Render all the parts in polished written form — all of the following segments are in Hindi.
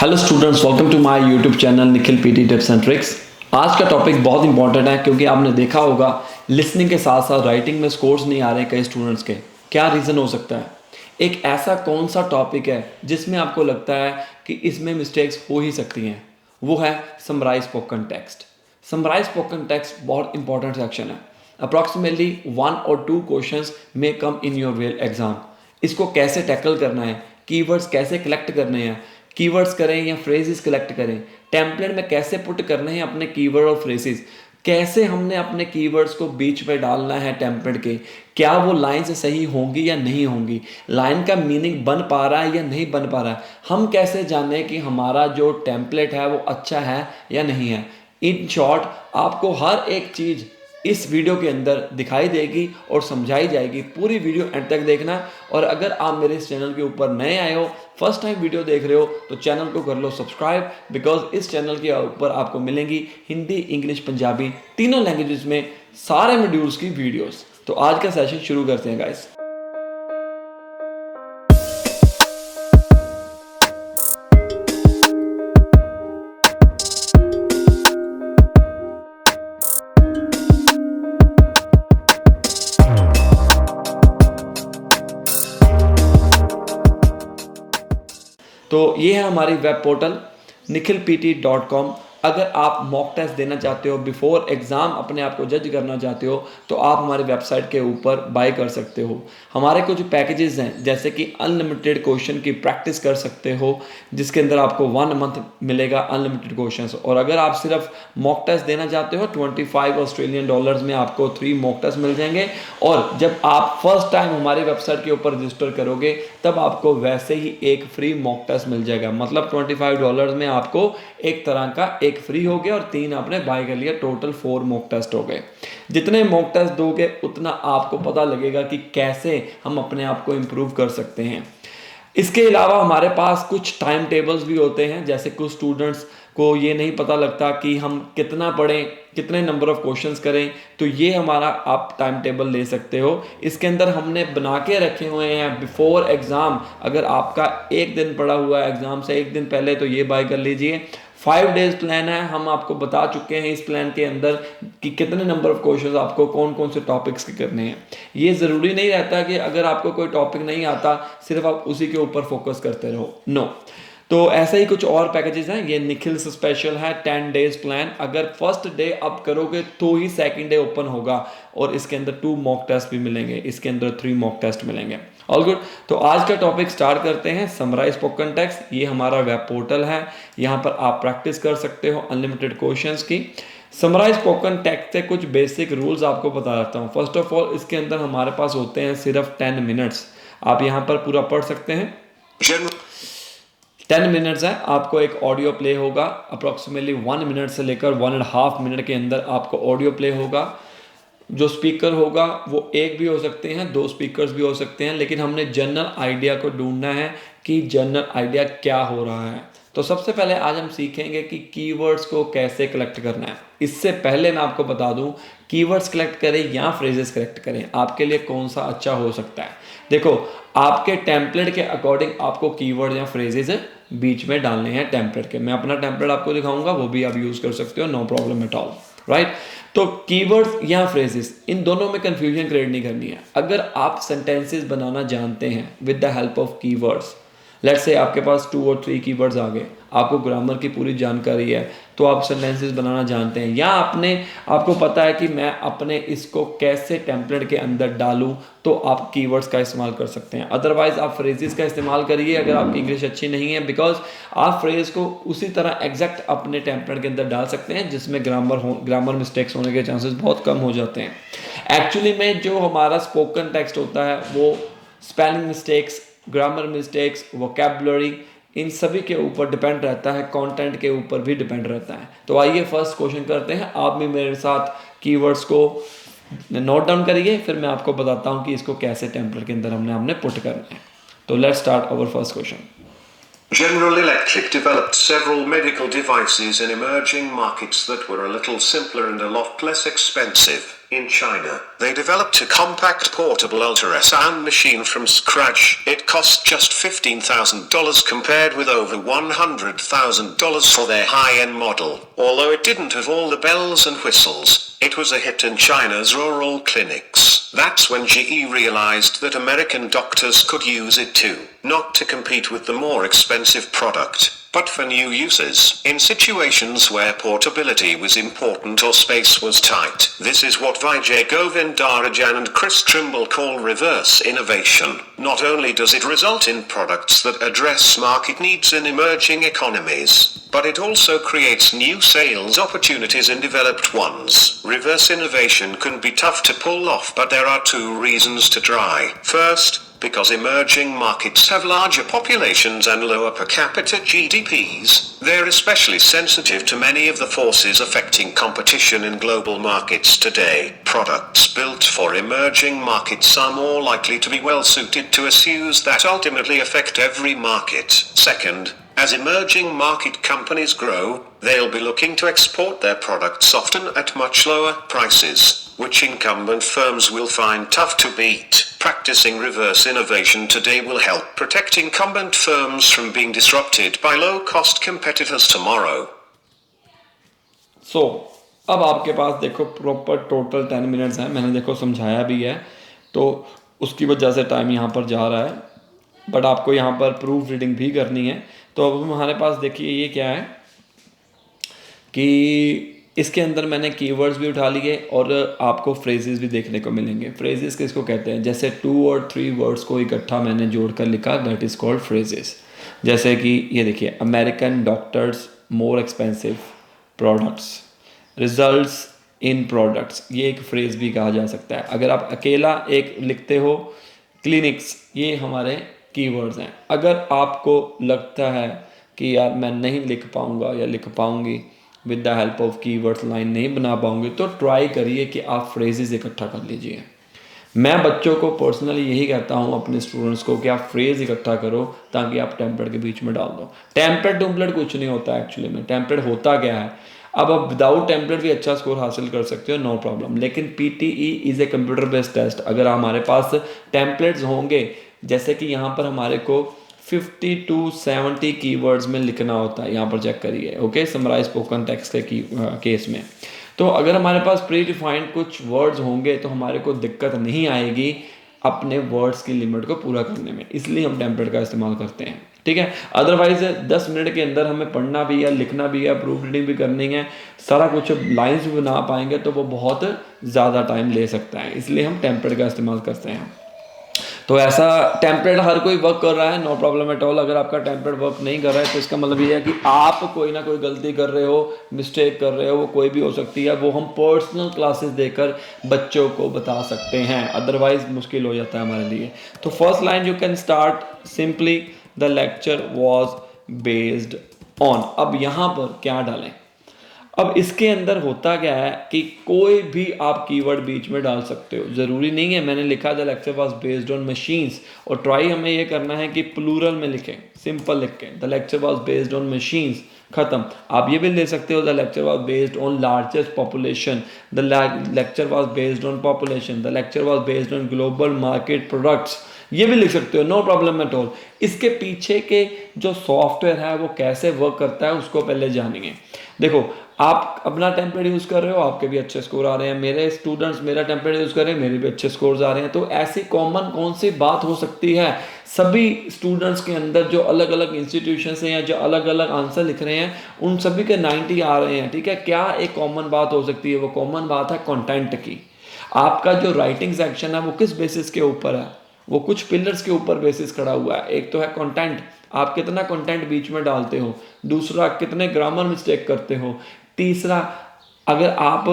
Hello students, welcome to my YouTube channel Nikhil PT tips and tricks. आज का टॉपिक बहुत इंपॉर्टेंट है क्योंकि आपने देखा होगा लिसनिंग के साथ साथ राइटिंग में स्कोर्स नहीं आ रहे हैं कई स्टूडेंट्स के। क्या रीज़न हो सकता है? एक ऐसा कौन सा टॉपिक है जिसमें आपको लगता है कि इसमें मिस्टेक्स हो ही सकती हैं? वो है summarize spoken text. Summarize spoken text बहुत इंपॉर्टेंट सेक्शन है। अप्रॉक्सीमेटली 1 or 2 क्वेश्चंस में come in your real exam. इसको कैसे टैकल करना है, कीवर्ड्स कैसे कलेक्ट करने हैं, कीवर्ड्स करें या फ्रेजेस कलेक्ट करें, टेम्पलेट में कैसे पुट करने हैं अपने कीवर्ड और फ्रेजेस, कैसे हमने अपने कीवर्ड्स को बीच में डालना है टेम्पलेट के, क्या वो लाइन से सही होंगी या नहीं होंगी, लाइन का मीनिंग बन पा रहा है या नहीं बन पा रहा है, हम कैसे जाने कि हमारा जो टेम्पलेट है वो अच्छा है या नहीं है। इन शॉर्ट आपको हर एक चीज़ इस वीडियो के अंदर दिखाई देगी और समझाई जाएगी। पूरी वीडियो एंड तक देखना। और अगर आप मेरे इस चैनल के ऊपर नए आए हो, फर्स्ट टाइम वीडियो देख रहे हो, तो चैनल को कर लो सब्सक्राइब, बिकॉज इस चैनल के ऊपर आपको मिलेंगी हिंदी, इंग्लिश, पंजाबी तीनों लैंग्वेजेस में सारे मॉड्यूल्स की वीडियोस। तो आज का सेशन शुरू करते हैं गाइस। तो ये है हमारी वेब पोर्टल nikhilpt.com। अगर आप मॉक टेस्ट देना चाहते हो, बिफोर एग्ज़ाम अपने आप को जज करना चाहते हो, तो आप हमारी वेबसाइट के ऊपर बाय कर सकते हो। हमारे कुछ पैकेजेस हैं जैसे कि अनलिमिटेड क्वेश्चन की प्रैक्टिस कर सकते हो, जिसके अंदर आपको 1 मंथ मिलेगा अनलिमिटेड क्वेश्चंस। और अगर आप सिर्फ मॉक टेस्ट देना चाहते हो, $25 में आपको 3 मॉक टेस्ट मिल जाएंगे। और जब आप फर्स्ट टाइम हमारी वेबसाइट के ऊपर रजिस्टर करोगे तब आपको वैसे ही एक फ्री मॉक टेस्ट मिल जाएगा। मतलब $25 में आपको एक तरह का एक फ्री हो गया और 3 आपने बाय कर लिया। टोटल 4 मॉक टेस्ट हो गए। जितने मॉक टेस्ट दोगे उतना आपको पता लगेगा कि कैसे हम अपने आप को इम्प्रूव कर सकते हैं। इसके अलावा हमारे पास कुछ टाइम टेबल्स भी होते हैं। जैसे कुछ स्टूडेंट्स को ये नहीं पता लगता कि हम कितना पढ़ें, कितने नंबर ऑफ क्वेश्चंस करें, तो ये हमारा आप टाइम टेबल ले सकते हो। इसके अंदर हमने बना के रखे हुए हैं बिफोर एग्ज़ाम। अगर आपका एक दिन पड़ा हुआ है एग्ज़ाम से एक दिन पहले, तो ये बाय कर लीजिए। 5 डेज प्लान है। हम आपको बता चुके हैं इस प्लान के अंदर कि कितने नंबर ऑफ क्वेश्चंस आपको कौन कौन से टॉपिक्स के करने हैं। ये ज़रूरी नहीं रहता कि अगर आपको कोई टॉपिक नहीं आता सिर्फ आप उसी के ऊपर फोकस करते रहो, नो। तो ऐसे ही कुछ और पैकेजेस हैं। ये निखिल स्पेशल है 10 डेज प्लान। अगर फर्स्ट डे आप करोगे तो ही सेकंड डे ओपन होगा। और इसके अंदर 2 मॉक टेस्ट भी मिलेंगे, इसके अंदर 3 मॉक टेस्ट मिलेंगे। All good. तो आज का टॉपिक स्टार्ट करते हैं। समराइज स्पोकन टेक्स्ट, ये हमारा वेब पोर्टल है। यहाँ पर आप प्रैक्टिस कर सकते हो अनलिमिटेड क्वेश्चंस की। समराइज स्पोकन टेक्स्ट से कुछ बेसिक रूल्स आपको बता देता हूँ। फर्स्ट ऑफ ऑल, इसके अंदर हमारे पास होते हैं सिर्फ 10 मिनट्स। आप यहाँ पर पूरा पढ़ सकते हैं। 10 मिनट्स है। आपको एक ऑडियो प्ले होगा। अप्रॉक्सीमेटली 1 मिनट से लेकर 1.5 मिनट के अंदर आपको ऑडियो प्ले होगा। जो स्पीकर होगा वो एक भी हो सकते हैं, 2 स्पीकर्स भी हो सकते हैं, लेकिन हमने जनरल आइडिया को ढूंढना है कि जनरल आइडिया क्या हो रहा है। तो सबसे पहले आज हम सीखेंगे कि कीवर्ड्स को कैसे कलेक्ट करना है। इससे पहले मैं आपको बता दूं, कीवर्ड्स कलेक्ट करें या फ्रेजेस कलेक्ट करें, आपके लिए कौन सा अच्छा हो सकता है। देखो, आपके टेम्पलेट के अकॉर्डिंग आपको कीवर्ड या फ्रेजेस बीच में डालने हैं टेम्पलेट के। मैं अपना टेम्पलेट आपको दिखाऊंगा, वो भी आप यूज़ कर सकते हो, no problem at all, right. तो कीवर्ड्स या फ्रेजेस, इन दोनों में कंफ्यूजन क्रिएट नहीं करनी है। अगर आप सेंटेंसेस बनाना जानते हैं with the help of keywords, let's say आपके पास 2 और 3 कीवर्ड्स आ गए, आपको ग्रामर की पूरी जानकारी है, तो आप सेंटेंसेस बनाना जानते हैं, या आपको पता है कि मैं अपने इसको कैसे टेम्पलेट के अंदर डालूं, तो आप कीवर्ड्स का इस्तेमाल कर सकते हैं। अदरवाइज आप फ्रेजेस का इस्तेमाल करिए अगर आपकी इंग्लिश अच्छी नहीं है, बिकॉज आप फ्रेज को उसी तरह एग्जैक्ट अपने टेम्पलेट के अंदर डाल सकते हैं जिसमें ग्रामर मिस्टेक्स होने के चांसेस बहुत कम हो जाते हैं। एक्चुअली में जो हमारा स्पोकन टेक्स्ट होता है वो spelling mistakes, grammar mistakes, vocabulary, इन सभी के ऊपर डिपेंड रहता है, कंटेंट के ऊपर भी डिपेंड रहता है। तो आइए फर्स्ट क्वेश्चन करते हैं। आप भी मेरे साथ कीवर्ड्स को नोट डाउन करिए, फिर मैं आपको बताता हूं कि इसको कैसे टेम्पलेट के अंदर हमने पुट करना है। तो let's start our first question. General Electric developed several medical devices in emerging markets that were a little simpler and a lot less expensive. In China, they developed a compact portable ultrasound machine from scratch. It cost just $15,000 compared with over $100,000 for their high-end model. Although it didn't have all the bells and whistles, it was a hit in China's rural clinics. That's when GE realized that American doctors could use it too, not to compete with the more expensive product, but for new uses, in situations where portability was important or space was tight. This is what Vijay Govindarajan and Chris Trimble call reverse innovation. Not only does it result in products that address market needs in emerging economies, but it also creates new sales opportunities in developed ones. Reverse innovation can be tough to pull off, but there are two reasons to try. First, because emerging markets have larger populations and lower per capita GDPs, they're especially sensitive to many of the forces affecting competition in global markets today. Products built for emerging markets are more likely to be well suited to issues that ultimately affect every market. Second, as emerging market companies grow, they'll be looking to export their products often at much lower prices, which incumbent firms will find tough to beat. Practicing reverse innovation today will help protect incumbent firms from being disrupted by low-cost competitors tomorrow. So, अब आपके पास देखो प्रॉपर टोटल 10 मिनट्स हैं, मैंने देखो समझाया भी है, तो उसकी वजह से टाइम यहाँ पर जा रहा है, बट आपको यहाँ पर प्रूफ रीडिंग भी करनी है। तो अब हमारे पास देखिए ये क्या है कि इसके अंदर मैंने कीवर्ड्स भी उठा लिए और आपको फ्रेजेस भी देखने को मिलेंगे। फ्रेजेस किसको कहते हैं? जैसे 2 और 3 वर्ड्स को इकट्ठा मैंने जोड़कर लिखा, दैट इज़ कॉल्ड फ्रेजेस। जैसे कि ये देखिए, American doctors more expensive products, results in products, ये एक फ्रेज भी कहा जा सकता है। अगर आप अकेला एक लिखते हो, क्लिनिक्स, ये हमारे कीवर्ड्स हैं। अगर आपको लगता है कि यार मैं नहीं लिख पाऊँगा या लिख पाऊँगी with the help of keywords, line नहीं बना पाऊंगी, तो ट्राई करिए कि आप फ्रेजेस इकट्ठा कर लीजिए। मैं बच्चों को पर्सनली यही कहता हूँ अपने स्टूडेंट्स को कि आप फ्रेज इकट्ठा करो ताकि आप टेम्पलेट के बीच में डाल दो। टेम्पलेट कुछ नहीं होता एक्चुअली में। टेम्पलेट होता क्या है? अब आप विदाउट टेम्पलेट भी अच्छा स्कोर हासिल कर सकते हो, नो प्रॉब्लम। लेकिन PTE is a computer based test. अगर हमारे पास टेम्पलेट्स होंगे, जैसे कि यहाँ पर हमारे को 50 to 70 कीवर्ड्स में लिखना होता है, यहाँ पर चेक करिए, ओके, समराइज स्पोकन टेक्स्ट के केस में। तो अगर हमारे पास प्री डिफाइंड कुछ वर्ड्स होंगे तो हमारे को दिक्कत नहीं आएगी अपने वर्ड्स की लिमिट को पूरा करने में, इसलिए हम टेम्पलेट का इस्तेमाल करते हैं, ठीक है। अदरवाइज 10 मिनट के अंदर हमें पढ़ना भी है, लिखना भी है, प्रूफ रीडिंग भी करनी है, सारा कुछ लाइन्स भी बना पाएंगे तो वो बहुत ज़्यादा टाइम ले सकता है, इसलिए हम टेम्पलेट का इस्तेमाल करते हैं। तो ऐसा टेम्पलेट हर कोई वर्क कर रहा है, नो प्रॉब्लम एट ऑल। अगर आपका टेम्पलेट वर्क नहीं कर रहा है तो इसका मतलब ये है कि आप कोई ना कोई गलती कर रहे हो, मिस्टेक कर रहे हो, वो कोई भी हो सकती है, वो हम पर्सनल क्लासेस देकर बच्चों को बता सकते हैं, अदरवाइज मुश्किल हो जाता है हमारे लिए। तो first line you can start simply, the lecture was based on. अब यहाँ पर क्या डालें? अब इसके अंदर होता क्या है कि कोई भी आप कीवर्ड बीच में डाल सकते हो, ज़रूरी नहीं है। मैंने लिखा the lecture was based on machines, और ट्राई हमें ये करना है कि प्लूरल में लिखें, सिंपल लिख के the lecture was based on machines, ख़त्म। आप ये भी ले सकते हो the lecture was based on largest population, the lecture was based on population, the lecture was based on global market products, ये भी लिख सकते हो, नो प्रॉब्लम एट ऑल। इसके पीछे के जो सॉफ्टवेयर है वो कैसे वर्क करता है उसको पहले जानिए। देखो, आप अपना टेम्पलेट यूज़ कर रहे हो, आपके भी अच्छे स्कोर आ रहे हैं, मेरे स्टूडेंट्स मेरा टेम्पलेट यूज़ कर रहे हैं, मेरे भी अच्छे स्कोर्स आ रहे हैं। तो ऐसी कॉमन कौन सी बात हो सकती है सभी स्टूडेंट्स के अंदर जो अलग अलग इंस्टीट्यूशन से या जो अलग अलग आंसर लिख रहे हैं, उन सभी के 90 आ रहे हैं, ठीक है। क्या एक कॉमन बात हो सकती है? वो कॉमन बात है कंटेंट की। आपका जो राइटिंग सेक्शन है वो किस बेसिस के ऊपर है? वो कुछ पिलर्स के ऊपर बेसिस खड़ा हुआ है। एक तो है कंटेंट, आप कितना कंटेंट बीच में डालते हो, दूसरा कितने ग्रामर मिस्टेक करते हो, तीसरा अगर आप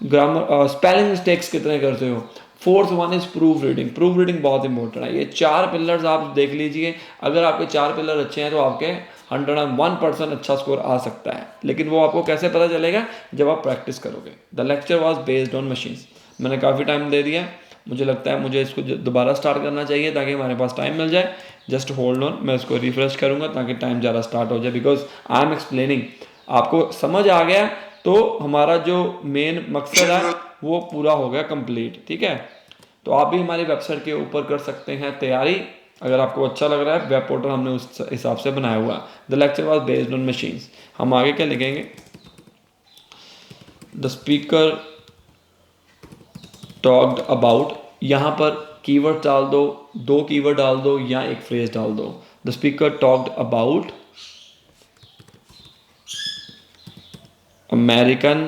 ग्रामर स्पेलिंग मिस्टेक्स कितने करते हो, fourth one is proof reading. Proof reading बहुत इंपॉर्टेंट है। ये 4 पिलर्स आप देख लीजिए, अगर आपके 4 पिलर अच्छे हैं तो आपके 101% अच्छा स्कोर आ सकता है। लेकिन वो आपको कैसे पता चलेगा? जब आप प्रैक्टिस करोगे। The lecture was based on machines. मैंने काफ़ी टाइम दे दिया, मुझे लगता है मुझे इसको दोबारा स्टार्ट करना चाहिए ताकि हमारे पास टाइम मिल जाए। जस्ट होल्ड ऑन, मैं इसको रिफ्रेश करूँगा ताकि टाइम ज़्यादा स्टार्ट हो जाए, बिकॉज आई एम एक्सप्लेनिंग। आपको समझ आ गया तो हमारा जो मेन मकसद है वो पूरा हो गया कंप्लीट। ठीक है, तो आप भी हमारी वेबसाइट के ऊपर कर सकते हैं तैयारी, अगर आपको अच्छा लग रहा है। वेब पोर्टल हमने उस हिसाब से बनाया हुआ है। The lecture was based on machines. हम आगे क्या लिखेंगे, द स्पीकर टॉक्ड अबाउट, यहाँ पर कीवर्ड डाल दो, 2 कीवर्ड डाल दो या एक फ्रेज डाल दो। The speaker talked about American,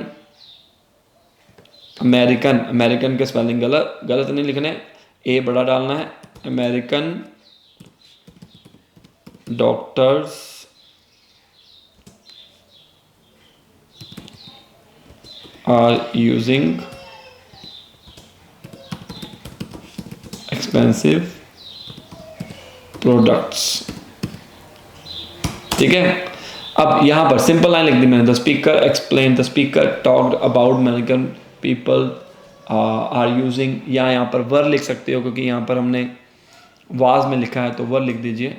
American के स्पेलिंग गलत नहीं लिखने, ए बड़ा डालना है। American doctors are using expensive products. ठीक है, अब यहां पर सिंपल लाइन लिख दी मैंने, the speaker explain, the speaker talked about American people are using, या यहाँ पर वर लिख सकते हो क्योंकि यहाँ पर हमने वाज में लिखा है तो वर लिख दीजिए,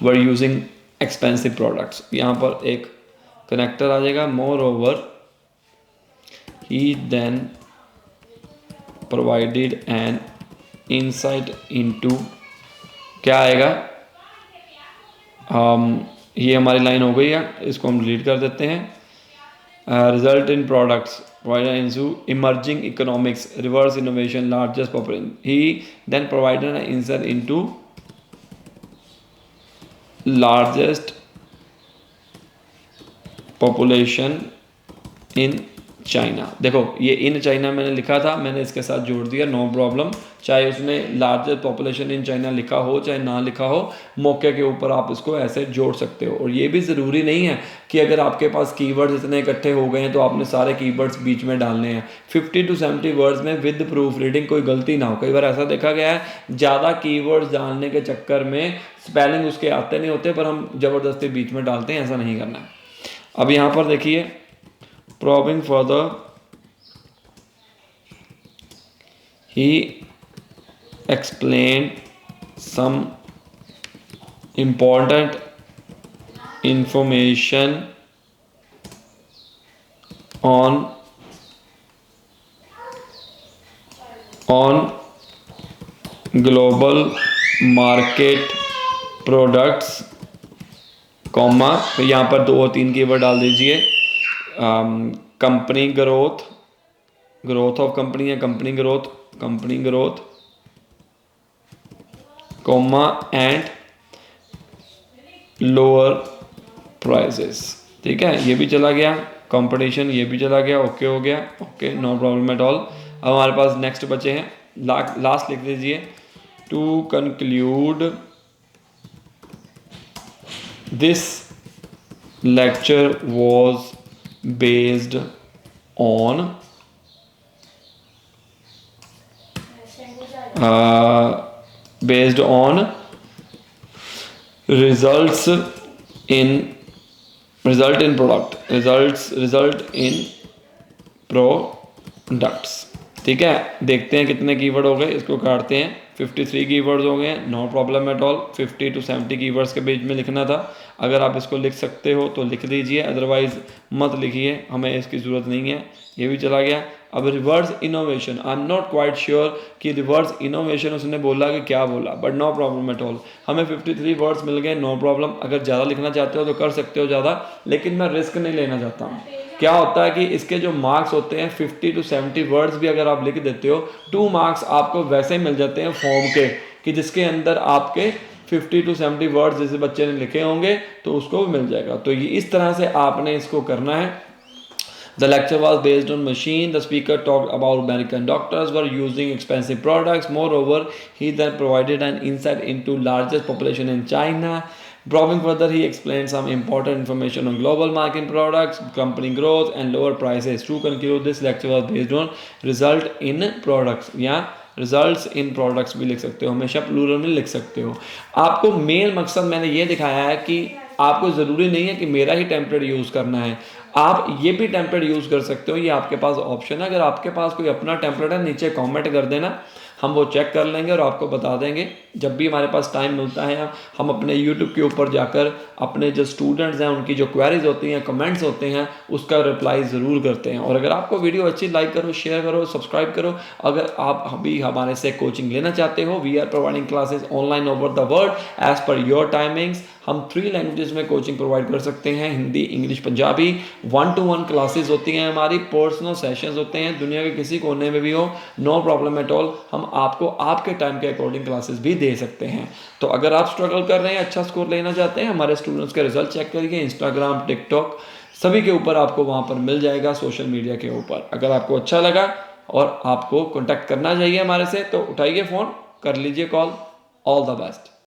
वर यूजिंग एक्सपेंसिव प्रोडक्ट्स। यहाँ पर एक कनेक्टर आ जाएगा, moreover he then provided an insight into, क्या आएगा, ये हमारी लाइन हो गई है, इसको हम डिलीट कर देते हैं। Result in products emerging economics, reverse innovation, largest population, he then provided an insight into largest population in China. देखो ये इन चाइना मैंने लिखा था, मैंने इसके साथ जोड़ दिया, नो प्रॉब्लम, चाहे उसने लार्जेस्ट पॉपुलेशन इन चाइना लिखा हो चाहे ना लिखा हो, मौके के ऊपर आप इसको ऐसे जोड़ सकते हो। और ये भी ज़रूरी नहीं है कि अगर आपके पास कीवर्ड्स इतने इकट्ठे हो गए हैं तो आपने सारे कीवर्ड्स बीच में डालने हैं। 50 to 70 वर्ड्स में विद प्रूफ रीडिंग कोई गलती ना हो। कई बार ऐसा देखा गया है, ज़्यादा कीवर्ड्स डालने के चक्कर में स्पेलिंग उसके आते नहीं होते पर हम ज़बरदस्ती बीच में डालते हैं, ऐसा नहीं करना है। अब यहाँ पर देखिए, probing further he explained some important information on global market products, comma, तो यहाँ पर 2 और 3 कीवर्ड डाल दीजिए, company growth, growth of company है, company growth, comma and lower prices. ठीक है, ये भी चला गया, कंपटीशन ये भी चला गया, ओके हो गया, okay, no problem at all. अब हमारे पास नेक्स्ट बचे हैं, लास्ट लिख दीजिए, to conclude this lecture was based on results in products। ठीक है, देखते हैं कितने कीवर्ड हो गए, इसको काटते हैं। 53 कीवर्ड्स हो गए, no problem at all. 50 to 70 keywords के बीच में लिखना था, अगर आप इसको लिख सकते हो तो लिख दीजिए, अदरवाइज मत लिखिए, हमें इसकी ज़रूरत नहीं है। ये भी चला गया। अब reverse innovation, I am not quite sure कि रिवर्स इनोवेशन उसने बोला कि क्या बोला, but no problem at all. हमें 53 वर्ड्स मिल गए, नो प्रॉब्लम। अगर ज़्यादा लिखना चाहते हो तो कर सकते हो ज़्यादा, लेकिन मैं रिस्क नहीं लेना चाहता हूँ। क्या होता है कि इसके जो मार्क्स होते हैं 50 to 70 वर्ड्स भी अगर आप लिख देते हो, 2 मार्क्स आपको वैसे ही मिल जाते हैं फॉर्म के, कि जिसके अंदर आपके 50 to 70 वर्ड्स जैसे बच्चे ने लिखे होंगे तो उसको भी मिल जाएगा। तो ये इस तरह से आपने इसको करना है। The lecture was based on machine. The speaker talked about American doctors were using expensive products. Moreover, he then provided an insight into largest population in China. Probing further, he explained some important information on global market products, company growth, and lower prices. To conclude, this lecture was based on result in products. Yeah. Results in products भी लिख सकते हो, हमेशा प्लूरल में लिख सकते हो। आपको मेन मकसद मैंने ये दिखाया है कि आपको ज़रूरी नहीं है कि मेरा ही टेम्पलेट यूज़ करना है, आप ये भी टेम्पलेट यूज़ कर सकते हो, ये आपके पास ऑप्शन है। अगर आपके पास कोई अपना टेम्पलेट है नीचे कमेंट कर देना, हम वो चेक कर लेंगे और आपको बता देंगे जब भी हमारे पास टाइम मिलता है हम अपने यूट्यूब के ऊपर जाकर अपने जो स्टूडेंट्स हैं उनकी जो क्वेरीज होती हैं, कमेंट्स होते हैं, उसका रिप्लाई ज़रूर करते हैं। और अगर आपको वीडियो अच्छी, लाइक करो, शेयर करो, सब्सक्राइब करो। अगर आप अभी हमारे से कोचिंग लेना चाहते हो, we are providing classes online over the world as per your timings. हम 3 लैंग्वेजेस में कोचिंग प्रोवाइड कर सकते हैं, Hindi, English, Punjabi. 1-to-1 classes होती हैं हमारी, पर्सनल सेशंस होते हैं, दुनिया के किसी कोने में भी हो, नो प्रॉब्लम एट ऑल। हम आपको आपके टाइम के अकॉर्डिंग क्लासेस भी दे सकते हैं। तो अगर आप स्ट्रगल कर रहे हैं, अच्छा स्कोर लेना चाहते हैं, हमारे स्टूडेंट्स के रिजल्ट चेक करिए इंस्टाग्राम, टिकटॉक सभी के ऊपर, आपको वहाँ पर मिल जाएगा, सोशल मीडिया के ऊपर। अगर आपको अच्छा लगा और आपको कॉन्टैक्ट करना चाहिए हमारे से, तो उठाइए फ़ोन, कर लीजिए कॉल। All the best.